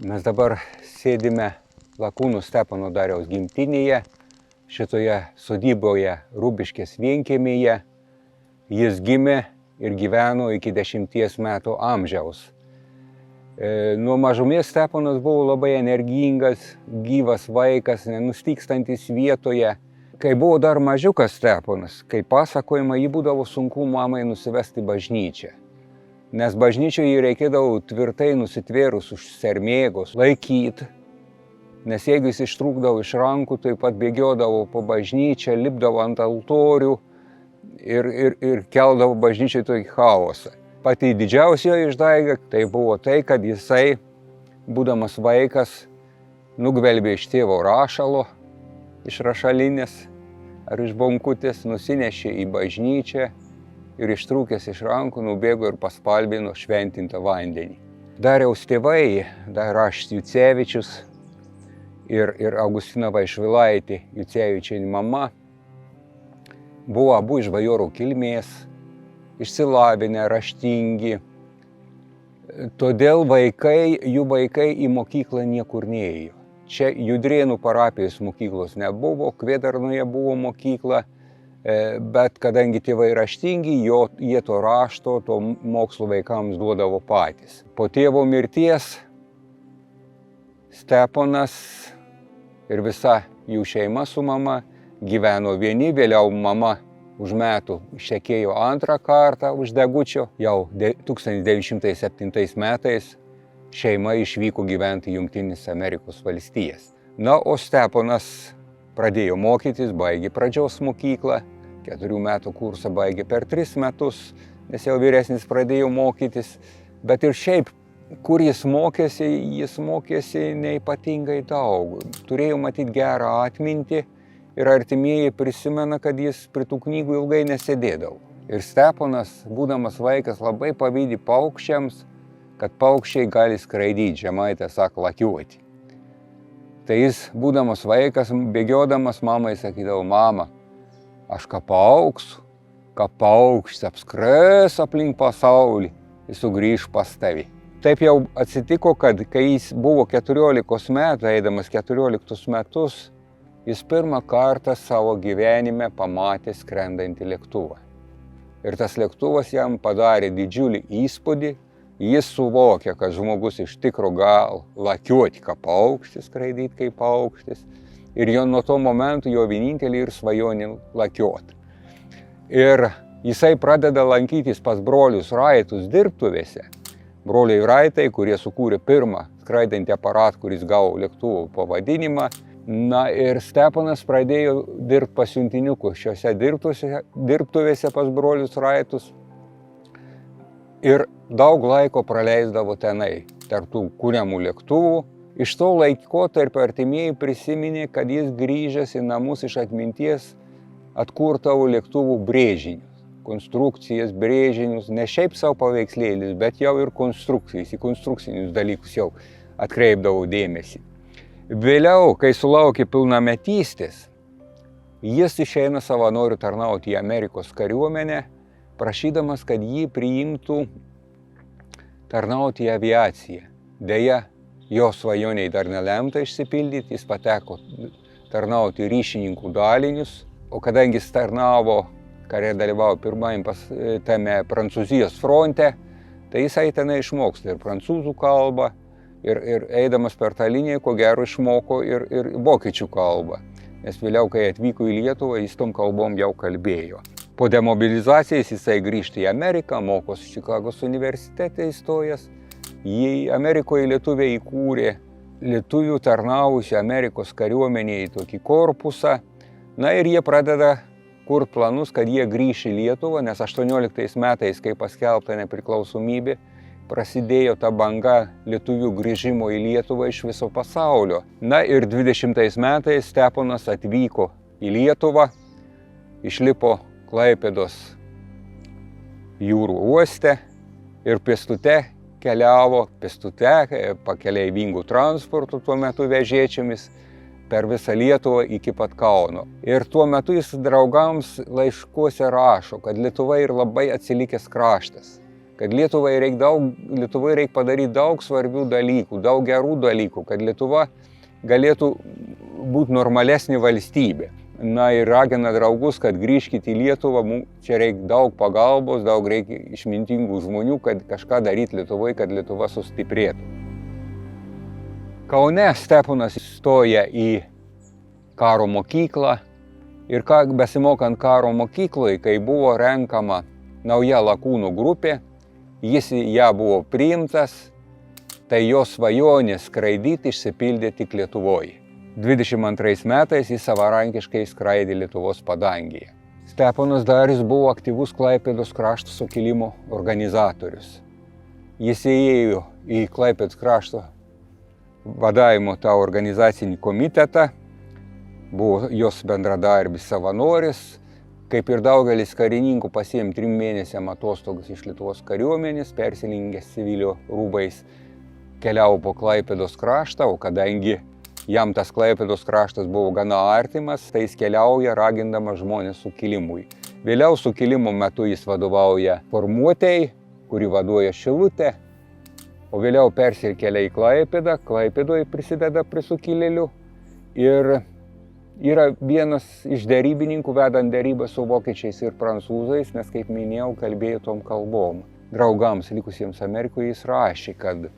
Mes dabar sėdime Lakūnų Stepono Dariaus gimtinėje, šitoje sodyboje Rūbiškės vienkiemyje. Jis gimė ir gyveno iki 10 metų amžiaus. Nuo mažumės Steponas buvo labai energingas, gyvas vaikas, nenustykstantis vietoje. Kai buvo dar mažiukas Steponas, kai pasakojama, jį būdavo sunku mamai nusivesti bažnyčią. Nes bažnyčioje jį reikėdavo tvirtai nusitvėrus už sermėgos laikyti. Nes jeigu jis ištrūkdavo iš rankų, taip pat bėgiodavo po bažnyčią, lipdavo ant altorių ir keldavo bažnyčiai tokį chaosą. Pati didžiausia jo išdaiga tai buvo tai, kad jisai, būdamas vaikas, nugvelbė iš tėvo rašalo, iš rašalinės ar iš bonkutės, nusinešė į bažnyčią ir ištrūkęs iš rankų nubėgo ir paspalvino šventintą vandenį. Dariaus tėvai, Daraš Jucevičius ir Augustina Vaišvilaitė Jucevičienė mama, buvo abu iš bajorų kilmės, išsilavinę, raštingi. Todėl jų vaikai į mokyklą niekur neėjo. Čia Judrėnų parapijos mokyklos nebuvo, Kvėdarnoje buvo mokykla, bet kadangi tėvai raštingi, jie to rašto, to mokslo vaikams duodavo patys. Po tėvo mirties Steponas ir visa jų šeima su mama gyveno vieni, vėliau mama už metų ištekėjo antrą kartą už Degučio. Jau 1907 metais šeima išvyko gyventi į Jungtines Amerikos valstijas. Na, o Steponas pradėjo mokytis, baigė pradžios mokyklą, 4 metų kursą baigė per 3 metus, nes jau vyresnis pradėjo mokytis. Bet ir šiaip, kur jis mokėsi neypatingai daug. Turėjo matyti gerą atmintį. Ir artimieji prisimena, kad jis prie tų knygų ilgai nesėdėdavo. Ir Steponas, būdamas vaikas, labai pavydė paukščiams, kad paukščiai gali skraidyti, žemaitė sako, lakiuoti. Tai jis, būdamas vaikas, bėgiodamas, mamai sakydavo, mama, aš ką paukštis apskres aplink pasaulį ir sugrįž pas tavį. Taip jau atsitiko, kad kai jis buvo 14 metų, eidamas 14 metus, jis pirmą kartą savo gyvenime pamatė skrendantį lėktuvą. Ir tas lėktuvas jam padarė didžiulį įspūdį. Jis suvokė, kad žmogus iš tikro gal lakiuoti kaip paukštis, skraidyti kaip paukštis. Ir nuo to momento jo vienintelį ir svajonė lakiuoti. Ir jisai pradeda lankytis pas brolius Raitus dirbtuvėse. Broliai Raitai, kurie sukūrė pirmą skraidantį aparatą, kuris gavo lėktuvo pavadinimą. Na ir Steponas pradėjo dirbti pasiuntiniuku šiuose dirbtuvėse pas brolius Raitus ir daug laiko praleisdavo tenai, tarp tų kuriamų lėktuvų. Iš to laikotarpio artimieji prisiminė, kad jis grįžęs į namus iš atminties atkurtavo lėktuvų brėžinius, konstrukcijas, brėžinius, ne šiaip savo paveikslėlius, bet jau ir konstrukcijas, į konstrukcinius dalykus jau atkreipdavo dėmesį. Vėliau, kai sulaukė pilnametystės, jis išeina savanorių tarnauti į Amerikos kariuomenę, prašydamas, kad jį priimtų tarnauti į aviaciją. Deja, jo svajoniai dar nelemta išsipildyti, jis pateko tarnauti ryšininkų dalinius, o kadangi jis tarnavo, kare dalyvavo tame Prancūzijos fronte, tai jisai tenai išmoksta ir prancūzų kalbą, ir eidamas per tą liniją, ko gero išmoko ir vokiečių kalbą. Nes vėliau, kai atvyko į Lietuvą, jis tom kalbom jau kalbėjo. Po demobilizacijos jisai grįžta į Ameriką, mokosi Čikagos universitete įstojęs. Amerikoje lietuviai įkūrė lietuvių tarnavusių Amerikos kariuomenėje tokį korpusą. Na ir jie pradeda kurti planus, kad jie grįš į Lietuvą, nes 18 metais, kai paskelbta nepriklausomybė, prasidėjo ta banga lietuvių grįžimo į Lietuvą iš viso pasaulio. Na ir 20 metais Steponas atvyko į Lietuvą, išlipo Klaipėdos jūrų uoste ir pėstute keliavo, pakeleivingu transportu tuo metu vežėčiomis, per visą Lietuvą iki pat Kauno. Ir tuo metu jis draugams laiškuose rašo, kad Lietuva yra labai atsilikęs kraštas, kad Lietuvai reikia padaryti daug svarbių dalykų, daug gerų dalykų, kad Lietuva galėtų būti normalesnė valstybė. Na ir ragina draugus, kad grįžkite į Lietuvą, čia reikia daug pagalbos, daug reikia išmintingų žmonių, kad kažką daryti Lietuvoje, kad Lietuva sustiprėtų. Kaune Steponas įstoja į karo mokyklą ir besimokant karo mokykloje, kai buvo renkama nauja lakūnų grupė, jis į ją buvo priimtas, tai jo svajonė skraidyti išsipildė tik Lietuvoje. 22 metais jis savarankiškai skraidė Lietuvos padangėje. Steponas Darius buvo aktyvus Klaipėdos krašto sukilimo organizatorius. Jis įėjo į Klaipėdos krašto vadavimo tą organizacinį komitetą, buvo jos bendradarbis savanoris, kaip ir daugelis karininkų pasiėmė 3 mėnesiam atostogas iš Lietuvos kariuomenės, persilingęs civilio rūbais, keliavo po Klaipėdos kraštą, o kadangi jam tas Klaipėdos kraštas buvo gana artimas, tai jis keliauja ragindamas žmonės sukilimui. Vėliau sukilimo metu jis vadovauja formuotėjai, kuri vaduoja Šilutę, o vėliau persikelia į Klaipėdą, Klaipėdoje prisideda prie sukilėlių ir yra vienas iš derybininkų vedant derybą su vokiečiais ir prancūzais, nes, kaip minėjau, kalbėjo tom kalbom. Draugams likusiems Amerikoje jis rašė, kad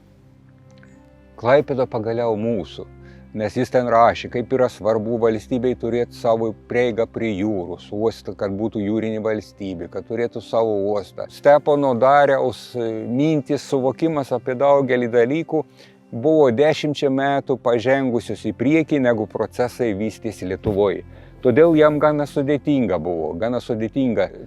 Klaipėda pagaliau mūsų. Nes jis ten rašė, kaip yra svarbu valstybei turėti savo prieigą prie jūros, uostą, kad būtų jūrinė valstybė, kad turėtų savo uostą. Stepono Dariaus mintis, suvokimas apie daugelį dalykų buvo 10 metų pažengusios į priekį, negu procesai vystėsi Lietuvoje. Todėl jam gana sudėtinga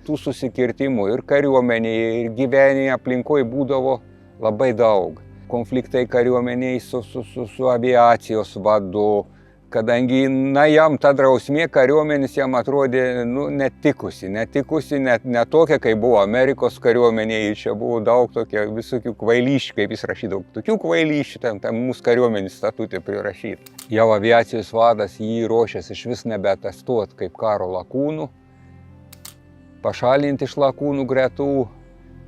tų susikirtimų ir kariuomenėje, ir gyvenime aplinkoje būdavo labai daug. Konfliktai kariuomeniai su aviacijos vadu, kadangi jam ta drausmė kariuomenės jam atrodė netikusi, ne tokia, kaip buvo Amerikos kariuomenėje, čia buvo daug tokia visokių kvailyščių, kaip jis rašydavo, tokių kvailyščių, ten mūsų kariuomenės statute prirašyta. Jau aviacijos vadas jį ruošėsi iš vis nebeatestuoti kaip karo lakūnų, pašalinti iš lakūnų gretų,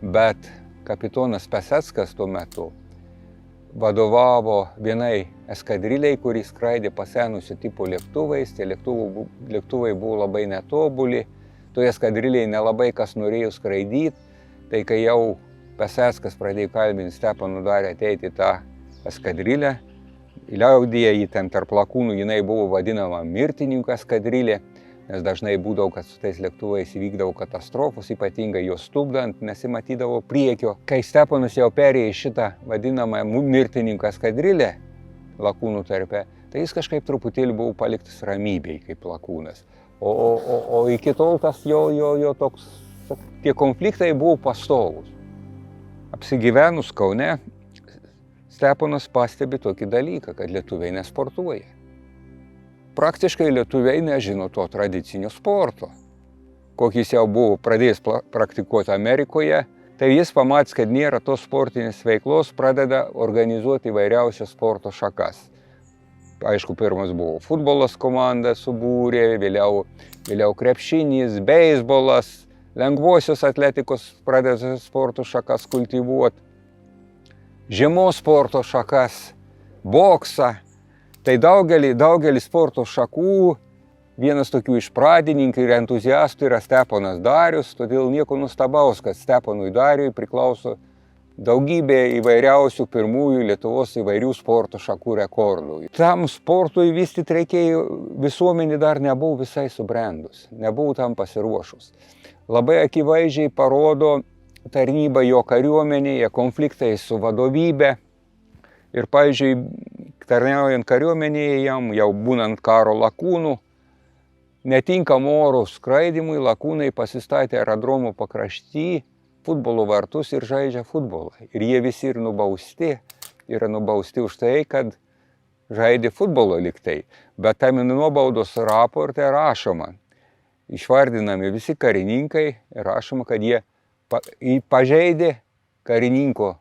bet kapitonas Peseckas tuo metu vadovavo vienai eskadriliai, kuri skraidė pasenusių tipo lėktuvais. Tie lėktuvai buvo labai netobuli, toje eskadriliai nelabai kas norėjo skraidyti. Tai kai jau Peseckas pradėjo kalbinti Steponą Darių ateiti į tą eskadrilę, liaudyje jį ten tarp lakūnų, jinai buvo vadinama mirtininkų eskadrilė, nes dažnai būdavo, kad su tais lėktuvais įvykdavo katastrofos, ypatingai juos tupdant, nesimatydavo priekio. Kai Steponas jau perėjo šitą vadinamą mirtininką eskadrilę lakūnų tarpe, tai jis kažkaip truputėlį buvo paliktas ramybėj kaip lakūnas. O iki tol tas jo toks, tie konfliktai buvo pastovūs. Apsigyvenus Kaune, Steponas pastebi tokį dalyką, kad lietuviai nesportuoja. Praktiškai lietuviai nežino to tradicinio sporto, kokį jis jau buvo pradėjęs praktikuoti Amerikoje, tai jis pamatęs, kad nėra tos sportinės veiklos, pradeda organizuoti įvairiausias sporto šakas. Aišku, pirmas buvo futbolas komanda subūrė, vėliau krepšinis, beisbolas, lengvosios atletikos pradeda sporto šakas kultivuoti, žiemos sporto šakas, boksą. Tai daugelį sporto šakų, vienas tokių iš pradininkų ir entuziastų yra Steponas Darius, todėl nieko nustabaus, kad Steponui Dariui priklauso daugybė įvairiausių pirmųjų Lietuvos įvairių sporto šakų rekordų. Tam sportui vystyti reikėjo, visuomenė dar nebuvo visai subrendus, nebuvo tam pasiruošus. Labai akivaizdžiai parodo tarnyba jo kariuomenėje, konfliktai su vadovybė ir, pavyzdžiui, tarnaujant kariuomenėje jam, jau būnant karo lakūnų, netinkam oro skraidimui, lakūnai pasistatė aerodromo pakrašty futbolo vartus ir žaidžia futbolą. Ir jie visi yra nubausti už tai, kad žaidė futbolo liktai. Bet tam nuobaudos raporte rašoma, išvardinami visi karininkai, rašoma, kad jie pažeidė karininko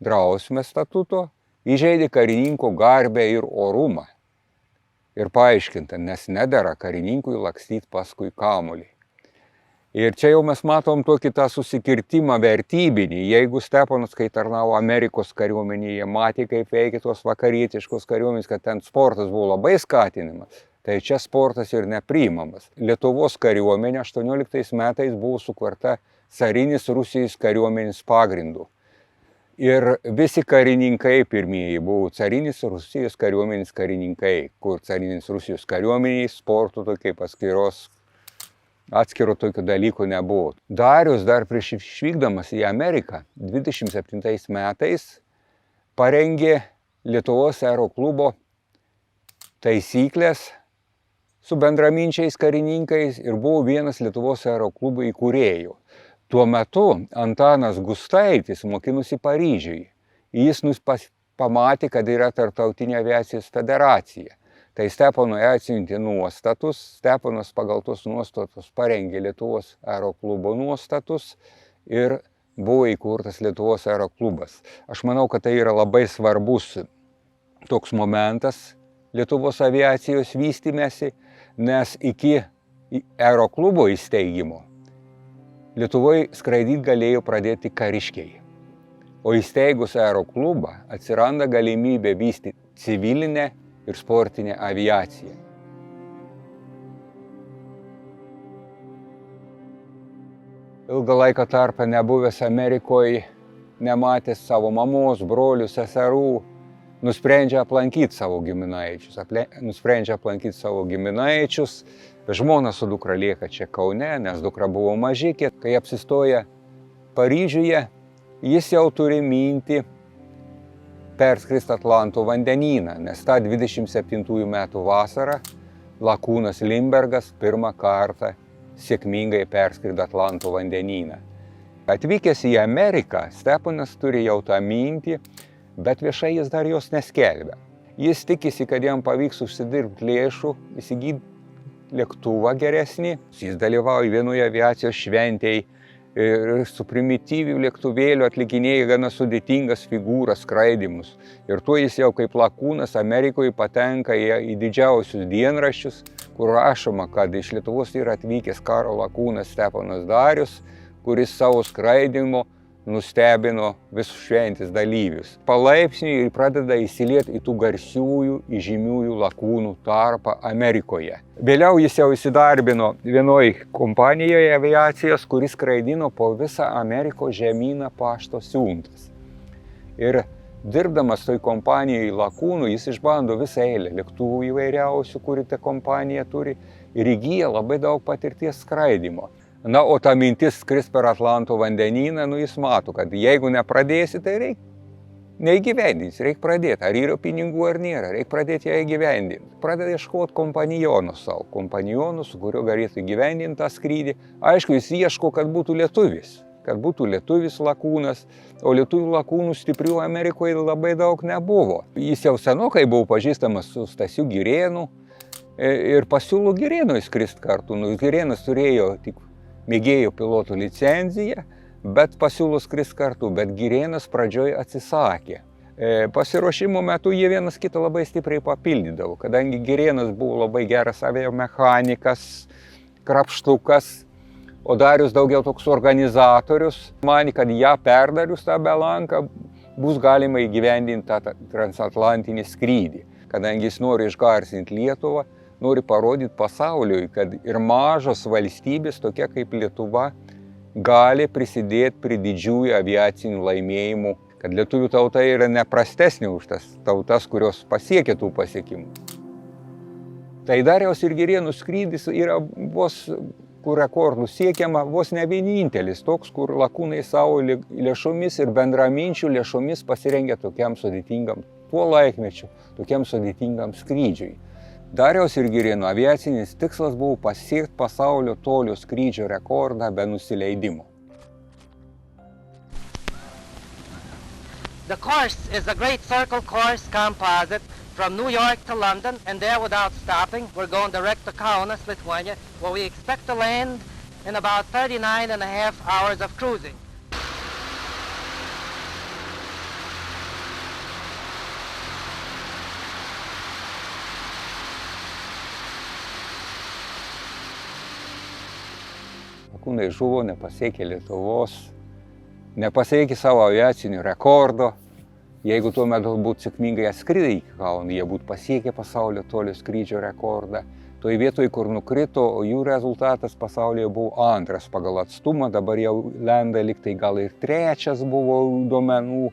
drausmę statuto, įžeidė karininko garbę ir orumą. Ir paaiškinta, nes nedera karininkui lakstyti paskui kamuolį. Ir čia jau mes matom tokį tą susikirtimą vertybinį. Jeigu Steponas, kai tarnavo Amerikos kariuomenėje, matė, kaip veikia tos vakarietiškos kariuomenės, kad ten sportas buvo labai skatinimas, tai čia sportas ir nepriimamas. Lietuvos kariuomenė 18 metais buvo sukurta carinis Rusijos kariuomenės pagrindu. Ir visi karininkai pirmieji buvo carinis Rusijos kariuomenės karininkai, kur carinis Rusijos kariuomeniai sportų tokiai atskiro tokio dalyko nebuvo. Darius dar prieš išvykdamas į Ameriką 27 metais parengė Lietuvos aeroklubo taisyklės su bendraminčiais karininkais ir buvo vienas Lietuvos aeroklubo įkūrėjų. Tuo metu Antanas Gustaitis mokinosi Paryžiuje. Jis pamatė, kad yra Tarptautinė aviacijos federacija. Tai Steponui atsiuntė nuostatus, Steponas pagal tos nuostatus parengė Lietuvos aeroklubo nuostatus ir buvo įkurtas Lietuvos aeroklubas. Aš manau, kad tai yra labai svarbus toks momentas Lietuvos aviacijos vystymėsi, nes iki aeroklubo įsteigimo Lietuvoje skraidyti galėjo pradėti kariškiai. O įsteigus aeroklubą atsiranda galimybė vystyti civilinę ir sportinę aviaciją. Ilgą laiką tarpą nebuvęs Amerikoje, nematęs savo mamos, brolių, seserų, nusprendžia aplankyti savo giminaičius. Žmona su dukra lieka čia Kaune, nes dukra buvo mažikė. Kai apsistoja Paryžiuje, jis jau turi mintį perskrist Atlanto vandenyną, nes tą 27 metų vasarą lakūnas Lindbergas pirmą kartą sėkmingai perskrido Atlanto vandenyną. Atvykęs į Ameriką, Steponas turi jau tą mintį, bet viešai jis dar jos neskelbia. Jis tikisi, kad jam pavyks užsidirbti lėšų, įsigyti lėktuvą geresnį. Jis dalyvauja vienoje aviacijos šventėje ir su primityviu lėktuvėliu atlikinėja gana sudėtingas figūras, skraidymus. Ir tuo jis jau kaip lakūnas Amerikoje patenka į didžiausius dienraščius, kur rašoma, kad iš Lietuvos yra atvykęs karo lakūnas Steponas Darius, kuris savo skraidymu nustebino visus šventės dalyvius. Palaipsniui pradeda įsilieti į tų garsiųjų, įžymiųjų lakūnų tarpą Amerikoje. Vėliau jis jau įsidarbino vienoje kompanijoje aviacijos, kuris skraidino po visą Amerikos žemyną pašto siuntas. Ir dirbdamas toj kompanijoje lakūnų, jis išbando visą eilę lėktuvų įvairiausių, kurį ta kompanija turi, ir įgyja labai daug patirties skraidymo. Na, o ta mintis skrist per Atlanto vandenyną, jis mato, kad jeigu nepradėsi, tai neįgyvendins, reikia pradėti. Ar yra pinigų, ar nėra, reikia pradėti ją įgyvendinti. Pradeda ieškoti kompanionų savo, kompanionų, su kuriuo galėtų įgyvendinti tą skrydį. Aišku, jis ieško, kad būtų lietuvis lakūnas, o lietuvių lakūnų stiprių Amerikoje labai daug nebuvo. Jis jau senokai buvo pažįstamas su Stasiu Girėnu ir pasiūlo Girėnui skrist kartu. Girėnas turėjo tik mėgėjų pilotų licenciją, bet pasiūlo skrist kartu, bet Girėnas pradžioj atsisakė. Pasiruošimo metu jie vienas kitą labai stipriai papildydavo, kadangi Girėnas buvo labai geras aviamechanikas, krapštukas, o Darius daugiau toks organizatorius. Manė, kad ją perdarius tą Belanką bus galima įgyvendinti tą transatlantinį skrydį, kadangi jis nori išgarsinti Lietuvą, nori parodyti pasauliui, kad ir mažos valstybės, tokia kaip Lietuva, gali prisidėti prie didžiųjų aviacinių laimėjimų, kad lietuvių tauta yra neprastesnė už tas tautas, kurios pasiekė tų pasiekimų. Tai Dariaus ir Girėnų skrydis yra kur rekordų siekiama, vos ne vienintelis toks, kur lakūnai savo lėšomis ir bendraminčių lėšomis pasirengia tokiam sudėtingam, tuo laikmečiu, tokiam sudėtingam skrydžiui. Dariaus ir Girėno aviacinis tikslas buvo pasiekti pasaulio tolio skrydžio rekordą be nusileidimo. The course is a great circle course composite from New York to London, and there without stopping, we're going direct to Kaunas, Lithuania, where we expect to land in about 39.5 hours of cruising. lakūnai žuvo, nepasiekė Lietuvos, nepasiekė savo aviacinio rekordo. Jeigu tuo metu būtų sėkmingai atskridę iki Kauno, jie būtų pasiekę pasaulio tolio skrydžio rekordą. Toj vietoj, kur nukrito, jų rezultatas pasaulyje buvo antras pagal atstumą, dabar jau lenda liktai gal ir trečias buvo duomenų.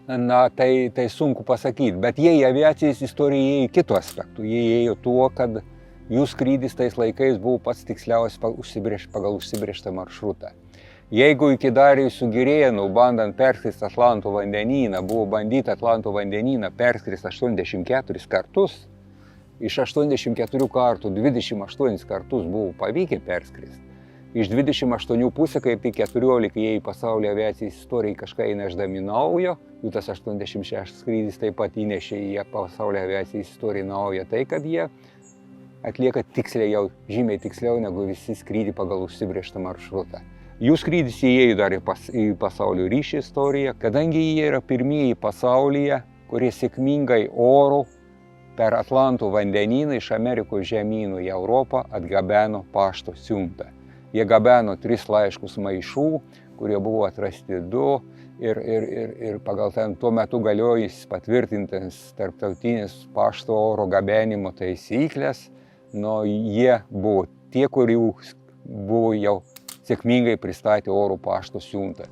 Na, tai sunku pasakyti, bet jie į aviacijos istoriją įėjo kitų aspektų. Jie įėjo tuo, kad jų skrydis tais laikais buvo pats tiksliausias pagal užsibrėžtą maršrutą. Jeigu iki Darijaus su Girėnu, bandant perskristi Atlanto vandenyną, buvo bandyta Atlanto vandenyną perskristi 84 kartus, iš 84 kartų 28 kartus buvo pavykę perskristi. Iš 28 pusę, kaip tik 14 jie į pasaulio aviacijos istoriją kažką įnešdami naujo, jų tas 86 skrydis taip pat įnešė į pasaulio aviacijos istoriją naujo, tai kad jie atlieka tiksliai, jau žymiai tiksliau negu visi skrydį pagal užsibrėžtą maršrutą. Jų skrydis įėjo dar į pasaulio ryšį istoriją, kadangi jie yra pirmieji pasaulyje, kurie sėkmingai oru per Atlanto vandenyną iš Amerikos žemynų į Europą atgabeno pašto siuntą. Jie gabeno 3 laiškus maišų, kurie buvo atrasti 2 ir pagal ten tuo metu galiojus patvirtintas tarptautinės pašto oro gabenimo taisyklės, jie buvo tie, kurių buvo jau sėkmingai pristatė oro pašto siuntą.